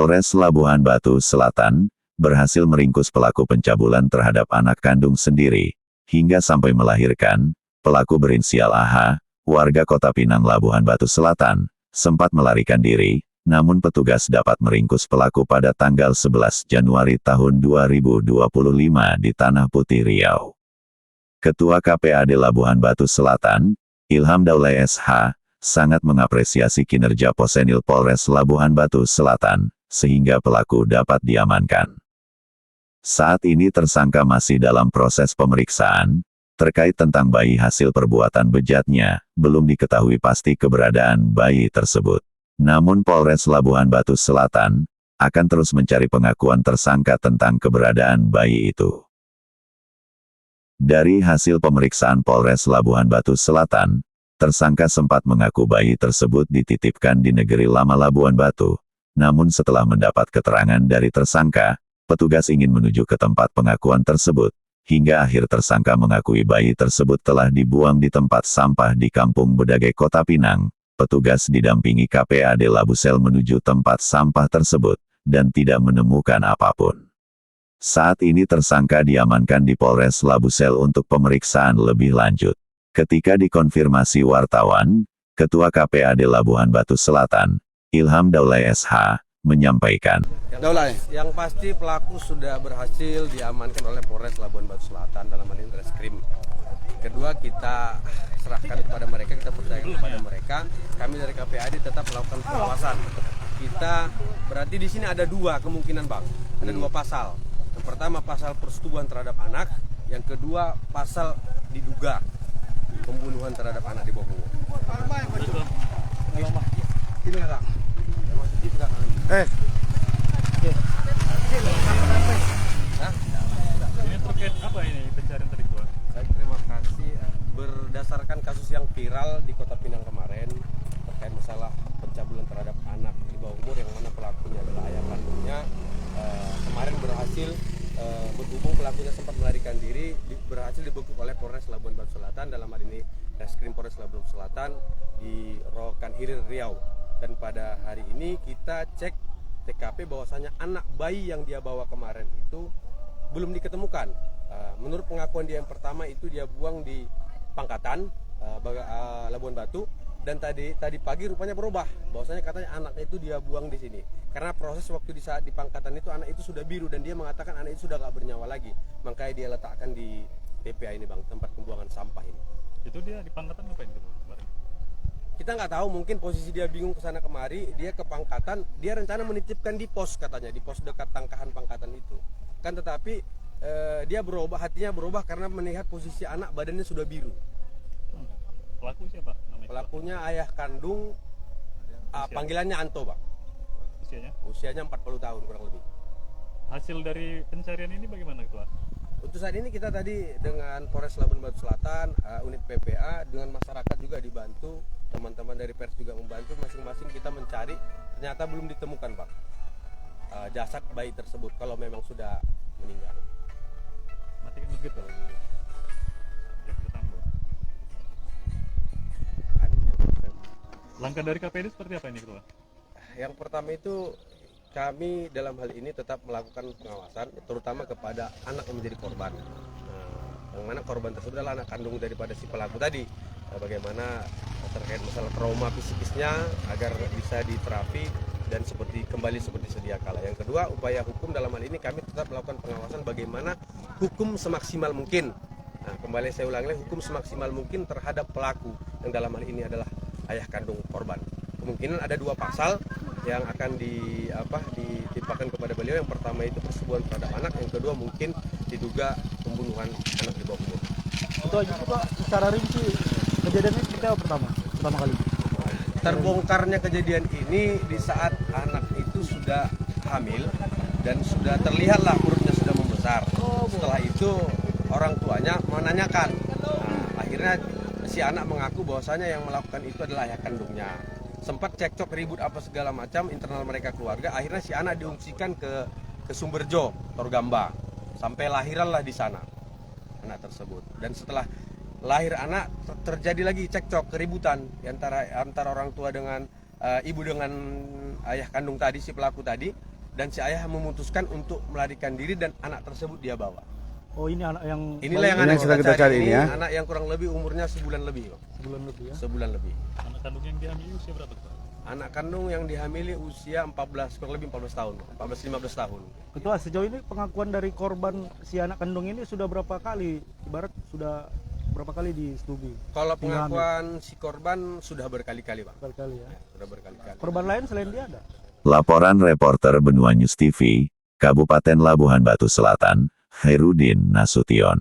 Polres Labuhan Batu Selatan berhasil meringkus pelaku pencabulan terhadap anak kandung sendiri, hingga sampai melahirkan. Pelaku berinisial AH, warga Kota Pinang Labuhan Batu Selatan, sempat melarikan diri, namun petugas dapat meringkus pelaku pada tanggal 11 Januari tahun 2025 di Tanah Putih, Riau. Ketua KPAD Labuhan Batu Selatan, Ilham Daulay SH, sangat mengapresiasi kinerja Personil Polres Labuhan Batu Selatan, sehingga pelaku dapat diamankan. Saat ini tersangka masih dalam proses pemeriksaan. Terkait tentang bayi hasil perbuatan bejatnya, belum diketahui pasti keberadaan bayi tersebut. Namun Polres Labuhan Batu Selatan akan terus mencari pengakuan tersangka tentang keberadaan bayi itu. Dari hasil pemeriksaan Polres Labuhan Batu Selatan, tersangka sempat mengaku bayi tersebut dititipkan di Negeri Lama Labuhan Batu. Namun setelah mendapat keterangan dari tersangka, petugas ingin menuju ke tempat pengakuan tersebut. Hingga akhir tersangka mengakui bayi tersebut telah dibuang di tempat sampah di Kampung Bedagai Kota Pinang. Petugas didampingi KPAD Labusel menuju tempat sampah tersebut, dan tidak menemukan apapun. Saat ini tersangka diamankan di Polres Labusel untuk pemeriksaan lebih lanjut. Ketika dikonfirmasi wartawan, Ketua KPAD Labuhan Batu Selatan, Ilham Daulay SH, menyampaikan. Daulay, yang pasti pelaku sudah berhasil diamankan oleh Polres Labuhan Batu Selatan dalam hal ini Reskrim. Kedua, kita serahkan kepada mereka, kita percaya kepada mereka. Kami dari KPAD tetap melakukan pengawasan. Kita berarti di sini ada dua kemungkinan, Bang. Ada dua pasal. Yang pertama pasal persetubuhan terhadap anak, yang kedua pasal diduga pembunuhan terhadap anak di bawah umur. Ini Kak. Ini terkait apa ini pencarian tadi Tuan? Baik, terima kasih. Berdasarkan kasus yang viral di Kota Pinang kemarin terkait masalah pencabulan terhadap anak di bawah umur yang mana pelakunya adalah ayah kandungnya, kemarin berhasil berhubung pelakunya sempat melarikan diri, berhasil dibekuk oleh Polres Labuhan Batu Selatan, dalam hal ini Reskrim Polres Labuhan Batu Selatan di Rokan Hilir, Riau. Dan pada hari ini kita cek TKP bahwasanya anak bayi yang dia bawa kemarin itu belum diketemukan. Menurut pengakuan dia yang pertama itu dia buang di Pangkatan Labuhan Batu, dan tadi pagi rupanya berubah bahwasanya katanya anaknya itu dia buang di sini. Karena proses waktu di saat di Pangkatan itu anak itu sudah biru dan dia mengatakan anak itu sudah gak bernyawa lagi. Makanya dia letakkan di TPA ini, Bang, tempat pembuangan sampah ini. Itu dia di Pangkatan ngapain gitu? Kita nggak tahu, mungkin posisi dia bingung kesana kemari, dia ke Pangkatan, dia rencana menitipkan di pos katanya, di pos dekat Tangkahan Pangkatan itu. Kan tetapi dia berubah, hatinya berubah karena melihat posisi anak badannya sudah biru. Pelaku siapa namanya? Pelakunya ayah kandung, panggilannya Anto, Pak. Usianya 40 tahun kurang lebih. Hasil dari pencarian ini bagaimana Ketua? Untuk saat ini kita tadi dengan Polres Labuhan Batu Selatan, unit PPA, dengan masyarakat juga dibantu, teman-teman dari pers juga membantu, masing-masing kita mencari. Ternyata belum ditemukan, Pak, jasad bayi tersebut kalau memang sudah meninggal. Matikan begitu. Langkah dari KPD seperti apa ini Ketua? Yang pertama itu kami dalam hal ini tetap melakukan pengawasan, terutama kepada anak yang menjadi korban. Yang mana korban tersebut adalah anak kandung daripada si pelaku tadi. Bagaimana terkait masalah trauma psikisnya agar bisa diterapi dan kembali seperti sedia kala. Yang kedua, upaya hukum dalam hal ini kami tetap melakukan pengawasan bagaimana hukum semaksimal mungkin. Kembali saya ulangi, hukum semaksimal mungkin terhadap pelaku yang dalam hal ini adalah ayah kandung korban. Kemungkinan ada dua pasal yang akan ditimpakan kepada beliau. Yang pertama itu persetubuhan terhadap anak, yang kedua mungkin diduga pembunuhan anak di bawah umur. Itu aja Pak, secara rinci kejadiannya seperti apa pertama kali? Terbongkarnya kejadian ini di saat anak itu sudah hamil dan sudah terlihatlah perutnya sudah membesar. Setelah itu orang tuanya menanyakan. Akhirnya si anak mengaku bahwasanya yang melakukan itu adalah ayah kandungnya. Sempat cekcok ribut apa segala macam internal mereka keluarga. Akhirnya si anak diungsikan ke Sumberjo, Torgamba, sampai lahiranlah di sana anak tersebut. Dan setelah lahir anak terjadi lagi cekcok, keributan antara orang tua dengan ibu dengan ayah kandung tadi, si pelaku tadi, dan si ayah memutuskan untuk melarikan diri dan anak tersebut dia bawa. Oh, ini anak yang Inilah yang Ini anak yang sedang kita cari ini ya. Anak yang kurang lebih umurnya sebulan lebih, Pak. sebulan lebih ya. Sebulan lebih. Anak kandung yang diambil usia berapa tuh, Pak? Anak kandung yang dihamili usia 14, kurang lebih 14 tahun, 14-15 tahun. Ketua, sejauh ini pengakuan dari korban si anak kandung ini sudah berapa kali? Ibarat sudah berapa kali disetujui? Kalau pengakuan si korban sudah berkali-kali, Pak. Berkali ya. Ya, sudah berkali-kali. Korban lain selain dia ada? Laporan reporter Benua News TV, Kabupaten Labuhan Batu Selatan, Hairudin Nasution.